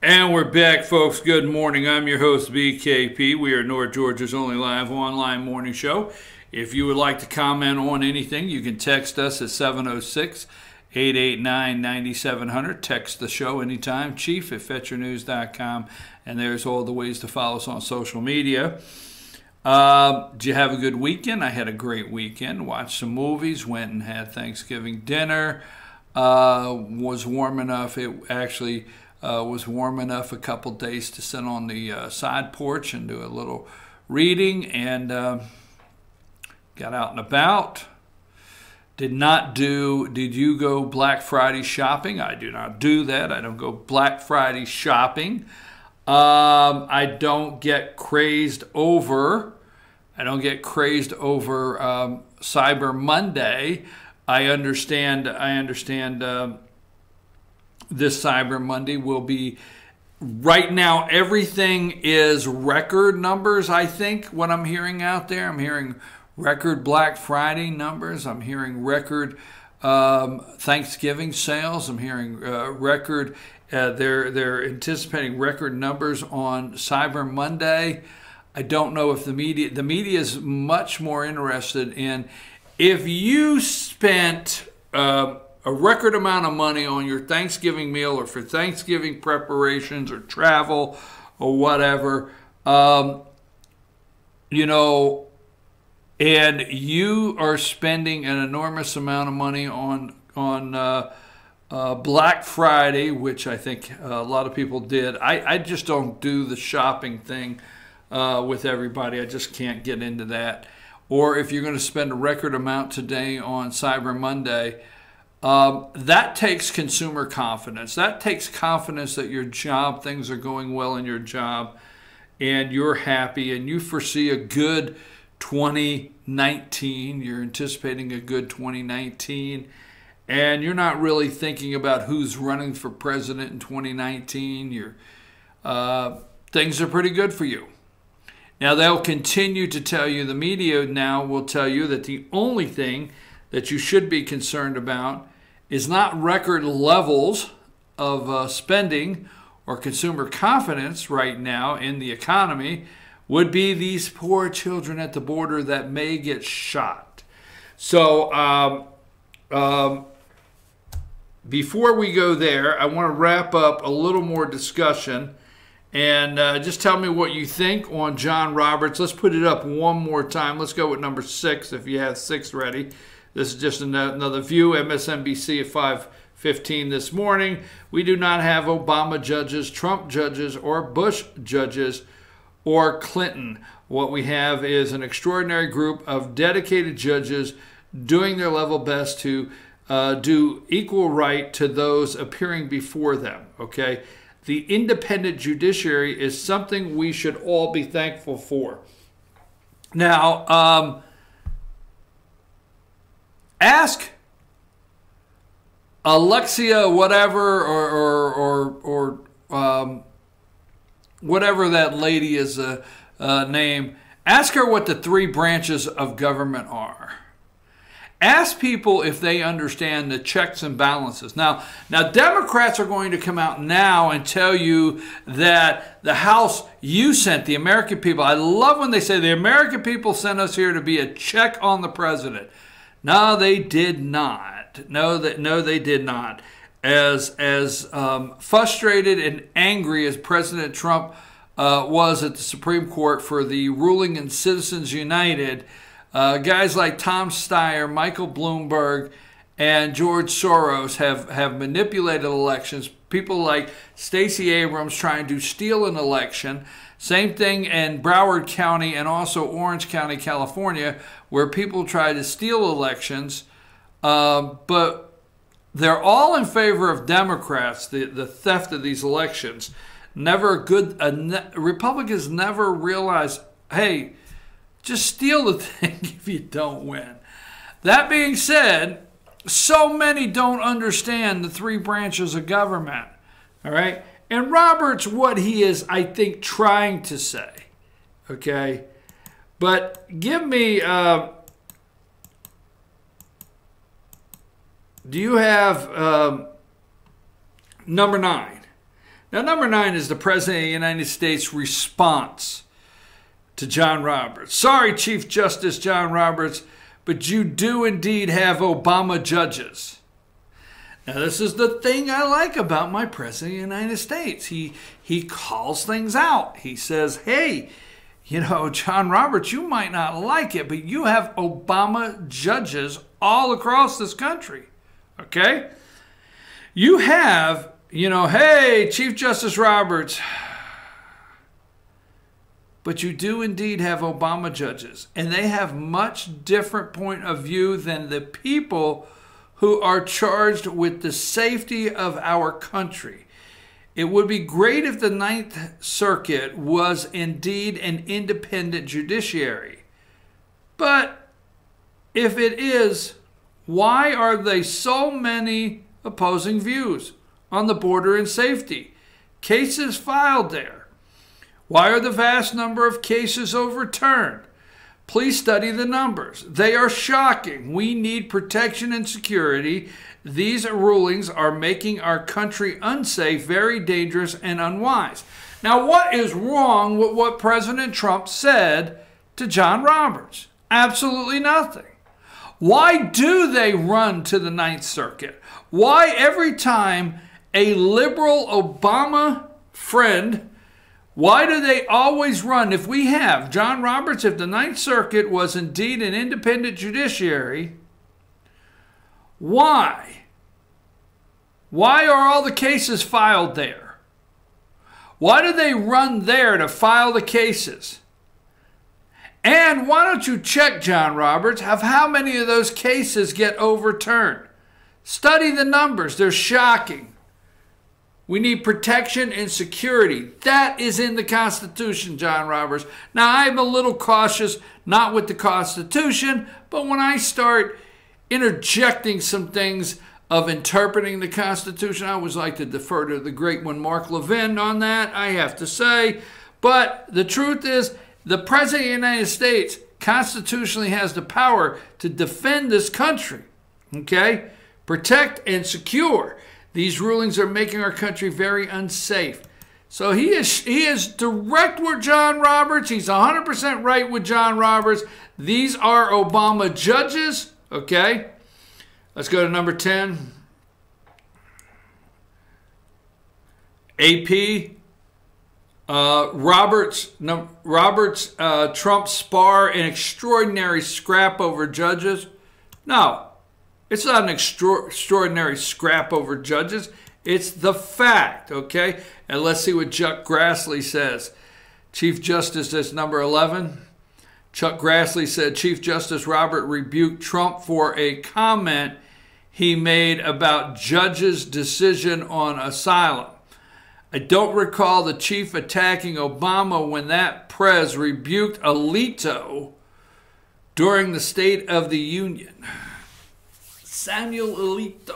And we're back, folks. Good morning. I'm your host, BKP. We are North Georgia's only live online morning show. If you would like to comment on anything, you can text us at 706-889-9700. Text the show anytime, chief@fetchernews.com. And there's all the ways to follow us on social media. Did you have a good weekend? I had a great weekend. Watched some movies, went and had Thanksgiving dinner. Was warm enough. It actually was warm enough a couple days to sit on the side porch and do a little reading, and got out and about. Did you go Black Friday shopping? I do not do that. I don't go Black Friday shopping. I don't get crazed over Cyber Monday. I understand this Cyber Monday will be, right now, everything is record numbers, I think, what I'm hearing out there. I'm hearing record Black Friday numbers. I'm hearing record Thanksgiving sales. I'm hearing record, they're anticipating record numbers on Cyber Monday. I don't know if the media is much more interested in, if you spent a record amount of money on your Thanksgiving meal or for Thanksgiving preparations or travel or whatever, and you are spending an enormous amount of money on Black Friday, which I think a lot of people did. I just don't do the shopping thing with everybody. I just can't get into that. Or if you're going to spend a record amount today on Cyber Monday, that takes consumer confidence. That takes confidence that your job, things are going well in your job, and you're happy, and you foresee a good 2019. You're anticipating a good 2019, and you're not really thinking about who's running for president in 2019. Things are pretty good for you. Now, they'll continue to tell you, the media now will tell you that the only thing that you should be concerned about is not record levels of spending or consumer confidence right now in the economy, would be these poor children at the border that may get shot. So before we go there, I want to wrap up a little more discussion, and just tell me what you think on John Roberts. Let's put it up one more time. Let's go with number 6 if you have 6 ready. This is just another view, MSNBC at 5:15 this morning. We do not have Obama judges, Trump judges, or Bush judges, or Clinton. What we have is an extraordinary group of dedicated judges doing their level best to do equal right to those appearing before them, okay? The independent judiciary is something we should all be thankful for. Now, ask Alexia whatever or whatever that lady is name. Ask her what the 3 branches of government are. Ask people if they understand the checks and balances. Now, Democrats are going to come out now and tell you that the House you sent, the American people. I love when they say the American people sent us here to be a check on the president. No, they did not. No, they did not. As frustrated and angry as President Trump was at the Supreme Court for the ruling in Citizens United, guys like Tom Steyer, Michael Bloomberg, and George Soros have manipulated elections. People like Stacey Abrams trying to steal an election. Same thing in Broward County and also Orange County, California, where people try to steal elections. But they're all in favor of Democrats, the theft of these elections. Republicans never realized, hey, just steal the thing if you don't win. That being said, so many don't understand the 3 branches of government. All right? And Roberts, what he is, I think, trying to say. Okay? But give me, do you have number 9? Now, number 9 is the President of the United States response to John Roberts. Sorry, Chief Justice John Roberts, but you do indeed have Obama judges. Now, this is the thing I like about my President of the United States. He calls things out. He says, hey, you know, John Roberts, you might not like it, but you have Obama judges all across this country. Okay? You have, you know, hey, Chief Justice Roberts, but you do indeed have Obama judges, and they have much different point of view than the people who are charged with the safety of our country. It would be great if the Ninth Circuit was indeed an independent judiciary. But if it is, why are there so many opposing views on the border and safety? Cases filed there. Why are the vast number of cases overturned? Please study the numbers. They are shocking. We need protection and security. These rulings are making our country unsafe, very dangerous, and unwise. Now, what is wrong with what President Trump said to John Roberts? Absolutely nothing. Why do they run to the Ninth Circuit? Why every time a liberal Obama friend, why do they always run? If we have John Roberts, if the Ninth Circuit was indeed an independent judiciary, why? Why are all the cases filed there? Why do they run there to file the cases? And why don't you check, John Roberts, of how many of those cases get overturned? Study the numbers. They're shocking. We need protection and security. That is in the Constitution, John Roberts. Now, I'm a little cautious, not with the Constitution, but when I start interjecting some things of interpreting the Constitution, I always like to defer to the great one, Mark Levin, on that, I have to say. But the truth is, the President of the United States constitutionally has the power to defend this country, okay? Protect and secure. These rulings are making our country very unsafe. So he is direct with John Roberts. He's 100% right with John Roberts. These are Obama judges. Okay. Let's go to number 10. AP. Roberts, Trump spar an extraordinary scrap over judges. No. It's not an extraordinary scrap over judges. It's the fact, okay? And let's see what Chuck Grassley says. Chief Justice, that's number 11. Chuck Grassley said Chief Justice Robert rebuked Trump for a comment he made about judges' decision on asylum. I don't recall the chief attacking Obama when that prez rebuked Alito during the State of the Union. Samuel Alito.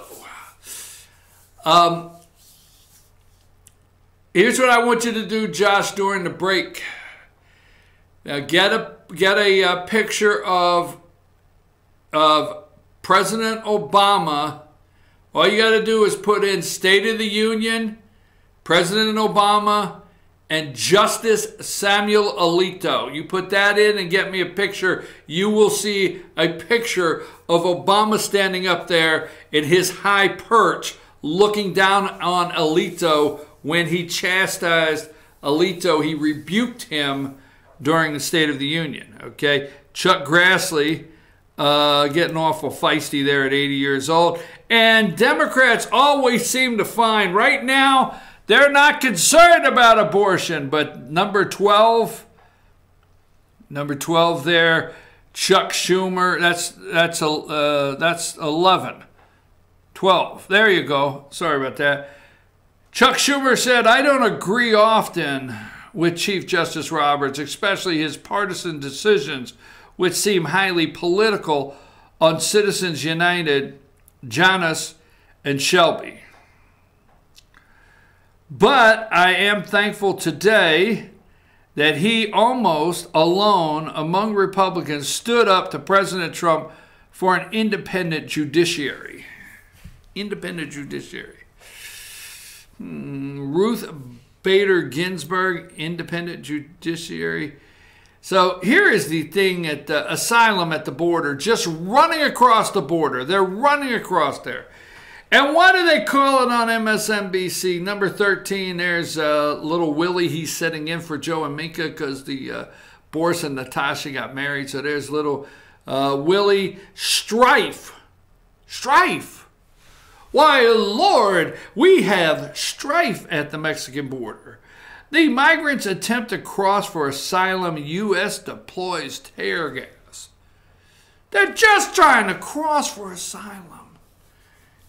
Here's what I want you to do, Josh, during the break. Now get a picture of President Obama. All you got to do is put in State of the Union, President Obama, and Justice Samuel Alito. You put that in and get me a picture. You will see a picture of Obama standing up there in his high perch looking down on Alito when he chastised Alito. He rebuked him during the State of the Union. Okay, Chuck Grassley getting awful feisty there at 80 years old. And Democrats always seem to find right now they're not concerned about abortion, but number 12 there, Chuck Schumer, that's 11. 12. There you go. Sorry about that. Chuck Schumer said, I don't agree often with Chief Justice Roberts, especially his partisan decisions, which seem highly political, on Citizens United, Janus, and Shelby. But I am thankful today that he almost alone among Republicans stood up to President Trump for an independent judiciary. Independent judiciary. Ruth Bader Ginsburg, independent judiciary. So here is the thing at the asylum at the border, just running across the border. They're running across there. And why do they call it on MSNBC? Number 13, there's little Willie. He's sitting in for Joe and Minka because the Boris and Natasha got married. So there's little Willie. Strife. Strife. Why, Lord, we have strife at the Mexican border. The migrants attempt to cross for asylum. U.S. deploys tear gas. They're just trying to cross for asylum.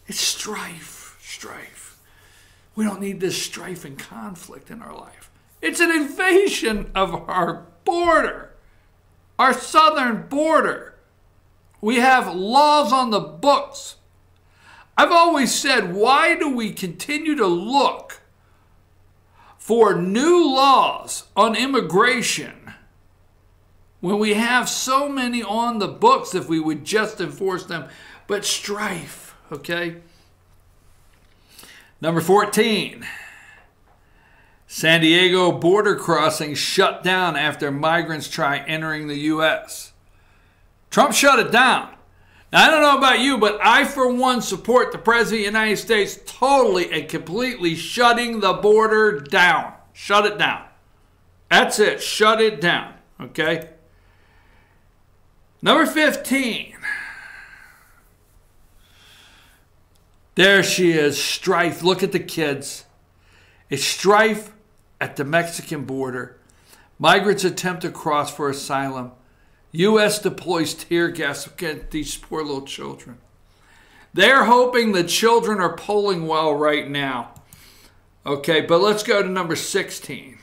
It's strife, strife. We don't need this strife and conflict in our life. It's an invasion of our border, our southern border. We have laws on the books. I've always said, why do we continue to look for new laws on immigration when we have so many on the books if we would just enforce them? But strife, okay? Number 14, San Diego border crossing shut down after migrants try entering the U.S. Trump shut it down. Now, I don't know about you, but I, for one, support the President of the United States totally and completely shutting the border down. Shut it down. That's it. Shut it down. Okay? Number 15. There she is. Strife. Look at the kids. It's strife at the Mexican border. Migrants attempt to cross for asylum. U.S. deploys tear gas against these poor little children. They're hoping the children are polling well right now. Okay, but let's go to number 16.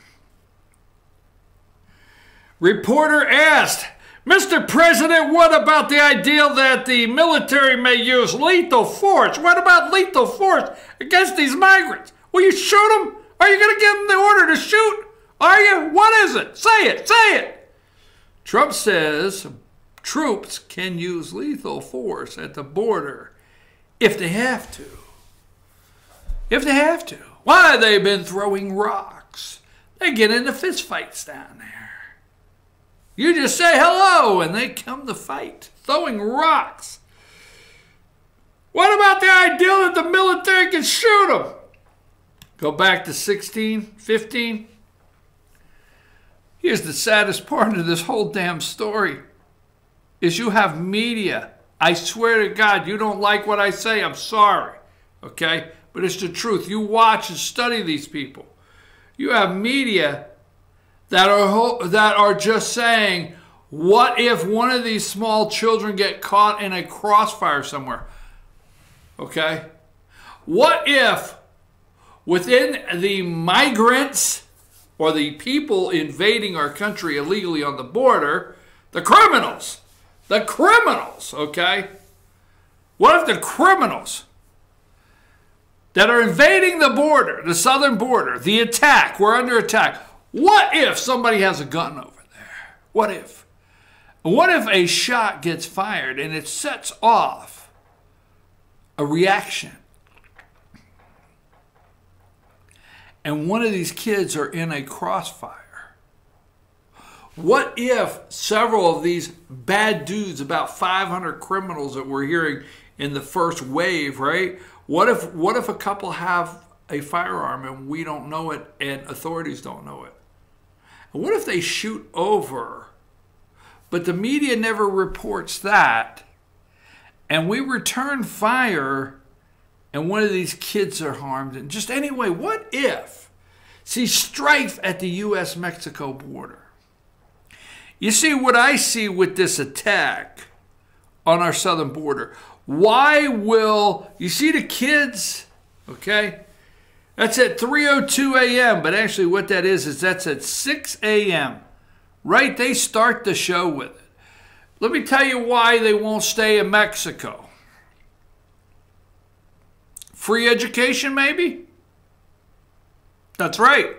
Reporter asked, Mr. President, what about the idea that the military may use lethal force? What about lethal force against these migrants? Will you shoot them? Are you going to give them the order to shoot? Are you? What is it? Say it. Say it. Trump says troops can use lethal force at the border if they have to. If they have to. Why, they've been throwing rocks. They get into fist fights down there. You just say hello and they come to fight, throwing rocks. What about the idea that the military can shoot them? Go back to 16, 15. Here's the saddest part of this whole damn story, is you have media. I swear to God, you don't like what I say, I'm sorry, okay? But it's the truth. You watch and study these people. You have media that are just saying, what if one of these small children get caught in a crossfire somewhere? Okay? What if within the migrants or the people invading our country illegally on the border, the criminals, okay? What if the criminals that are invading the border, the southern border, the attack, we're under attack, what if somebody has a gun over there? What if? What if a shot gets fired and it sets off a reaction? And one of these kids are in a crossfire. What if several of these bad dudes, about 500 criminals that we're hearing in the first wave, right? What if a couple have a firearm and we don't know it and authorities don't know it? And what if they shoot over, but the media never reports that, and we return fire and one of these kids are harmed? And just anyway, what if? See, strife at the U.S.-Mexico border. You see what I see with this attack on our southern border. Why will, you see the kids, okay? That's at 3:02 a.m., but actually what that is that's at 6 a.m., right? They start the show with it. Let me tell you why they won't stay in Mexico. Free education, maybe? That's right.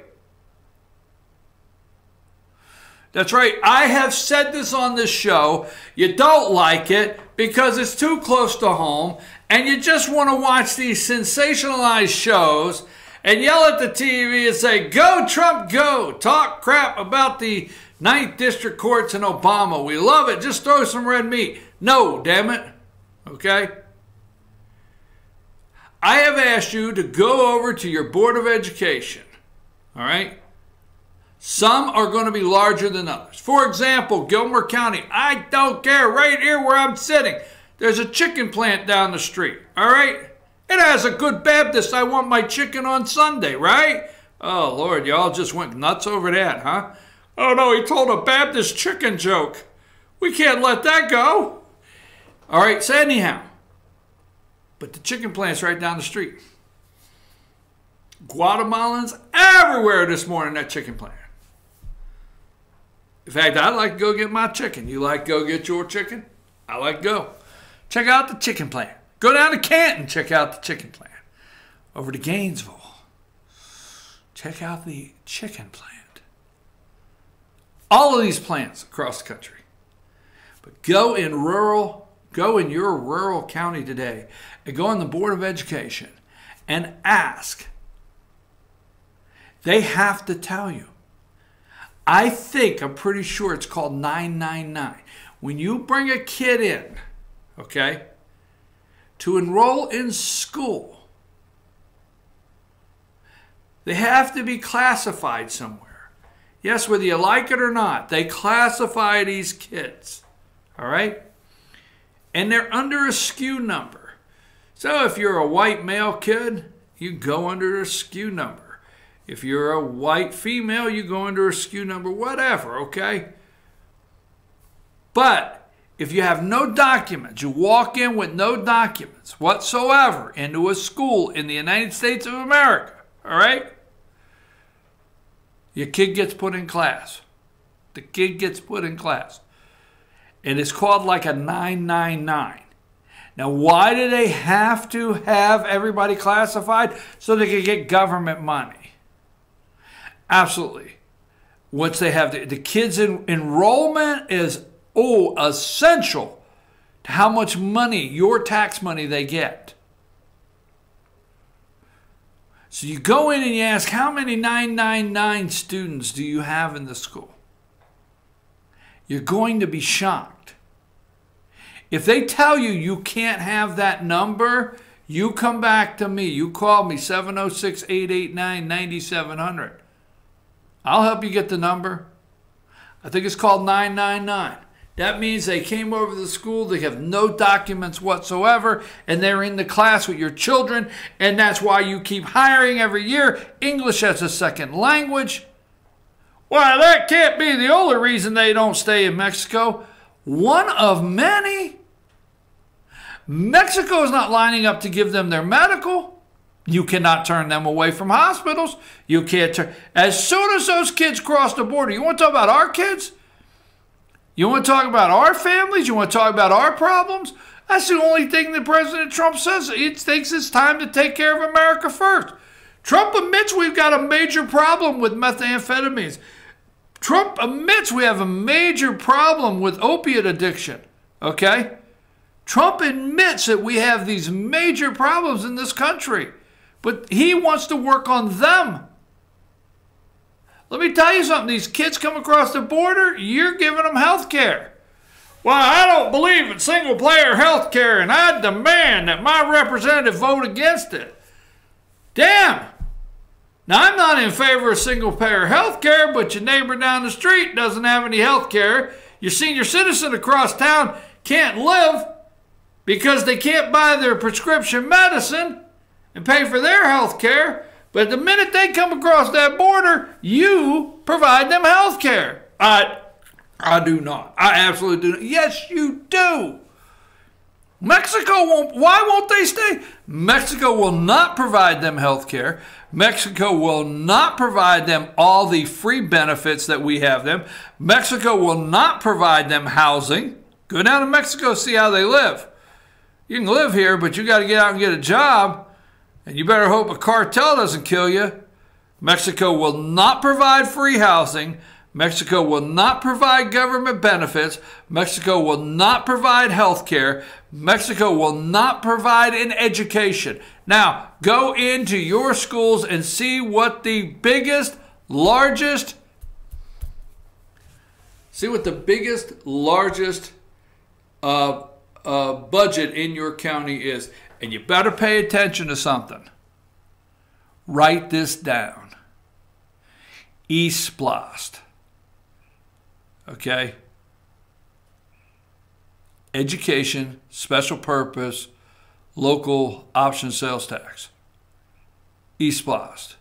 That's right. I have said this on this show. You don't like it because it's too close to home and you just want to watch these sensationalized shows and yell at the TV and say, "Go Trump, go." Talk crap about the 9th District Courts and Obama. We love it. Just throw some red meat. No, damn it. Okay? I have asked you to go over to your Board of Education. All right? Some are going to be larger than others. For example, Gilmer County. I don't care. Right here where I'm sitting, there's a chicken plant down the street. All right? It has a good Baptist. I want my chicken on Sunday, right? Oh, Lord, y'all just went nuts over that, huh? Oh, no, he told a Baptist chicken joke. We can't let that go. All right, so anyhow, but the chicken plant's right down the street. Guatemalans everywhere this morning, that chicken plant. In fact, I'd like to go get my chicken. You like to go get your chicken? I like to go. Check out the chicken plant. Go down to Canton, check out the chicken plant. Over to Gainesville, check out the chicken plant. All of these plants across the country. But go in your rural county today and go on the Board of Education and ask. They have to tell you. I'm pretty sure it's called 999. When you bring a kid in, okay, to enroll in school, they have to be classified somewhere. Yes, whether you like it or not, they classify these kids, all right? And they're under a SKU number. So if you're a white male kid, you go under a SKU number. If you're a white female, you go under a SKU number, whatever, okay? But if you have no documents, you walk in with no documents whatsoever into a school in the United States of America, all right? Your kid gets put in class. The kid gets put in class. And it's called like a 999. Now, why do they have to have everybody classified? So they can get government money. Absolutely. Once they have the kids' enrollment is essential to how much money, your tax money, they get. So you go in and you ask, how many 999 students do you have in the school? You're going to be shocked. If they tell you you can't have that number, you come back to me. You call me, 706-889-9700. I'll help you get the number. I think it's called 999. That means they came over to the school, they have no documents whatsoever, and they're in the class with your children, and that's why you keep hiring every year English as a second language. Well, that can't be the only reason they don't stay in Mexico. One of many. Mexico is not lining up to give them their medical. You cannot turn them away from hospitals. You can't turn. As soon as those kids cross the border, you want to talk about our kids? You want to talk about our families? You want to talk about our problems? That's the only thing that President Trump says. He thinks it's time to take care of America first. Trump admits we've got a major problem with methamphetamines. Trump admits we have a major problem with opiate addiction. Okay? Trump admits that we have these major problems in this country. But he wants to work on them. Let me tell you something. These kids come across the border, you're giving them health care. Well, I don't believe in single-payer health care, and I demand that my representative vote against it. Damn. Now, I'm not in favor of single-payer health care, but your neighbor down the street doesn't have any health care. Your senior citizen across town can't live because they can't buy their prescription medicine and pay for their health care. But the minute they come across that border, you provide them health care. I do not. I absolutely do not. Yes, you do. Mexico won't. Why won't they stay? Mexico will not provide them health care. Mexico will not provide them all the free benefits that we have them. Mexico will not provide them housing. Go down to Mexico, see how they live. You can live here, but you got to get out and get a job. And you better hope a cartel doesn't kill you. Mexico will not provide free housing. Mexico will not provide government benefits. Mexico will not provide health care. Mexico will not provide an education. Now, go into your schools and see what the biggest, largest budget in your county is. And you better pay attention to something. Write this down. Eastblast. Okay? Education, special purpose, local option sales tax. Eastblast.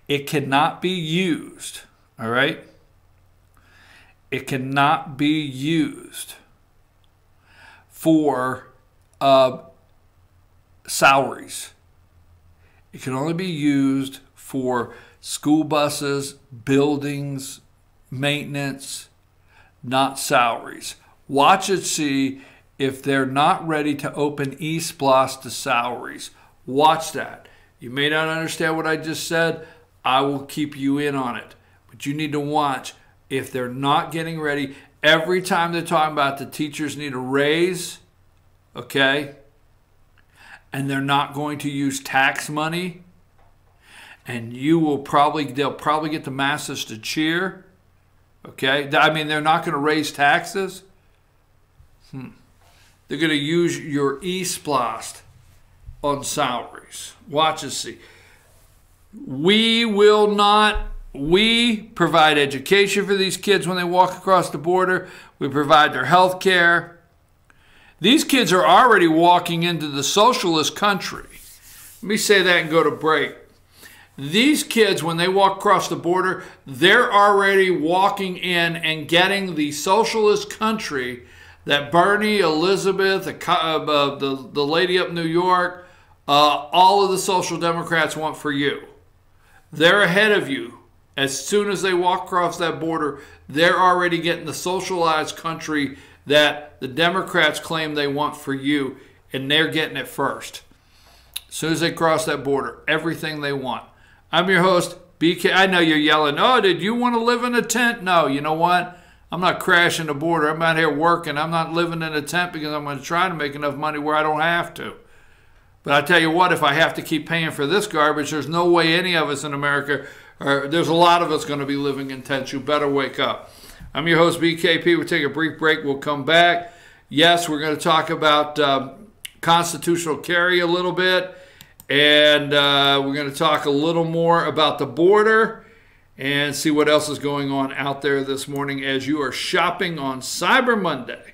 It cannot be used, all right? It cannot be used for salaries. It can only be used for school buses, buildings, maintenance, not salaries. Watch and see if they're not ready to open Eastblast to salaries. Watch that. You may not understand what I just said. I will keep you in on it. But you need to watch if they're not getting ready. Every time they're talking about the teachers need a raise, okay, and they're not going to use tax money, and they'll probably get the masses to cheer, okay? I mean, they're not going to raise taxes. They're going to use your Eastblast on salaries. Watch and see. We provide education for these kids when they walk across the border. We provide their health care. These kids are already walking into the socialist country. Let me say that and go to break. These kids, when they walk across the border, they're already walking in and getting the socialist country that Bernie, Elizabeth, the lady up in New York, all of the social democrats want for you. They're ahead of you. As soon as they walk across that border, they're already getting the socialized country that the Democrats claim they want for you, and they're getting it first. As soon as they cross that border, everything they want. I'm your host, BK. I know you're yelling, oh, did you want to live in a tent? No, you know what? I'm not crashing the border. I'm out here working. I'm not living in a tent because I'm going to try to make enough money where I don't have to. But I tell you what, if I have to keep paying for this garbage, there's no way any of us in America, there's a lot of us going to be living in tents. You better wake up. I'm your host, BKP. We'll take a brief break. We'll come back. Yes, we're going to talk about constitutional carry a little bit. And we're going to talk a little more about the border and see what else is going on out there this morning as you are shopping on Cyber Monday.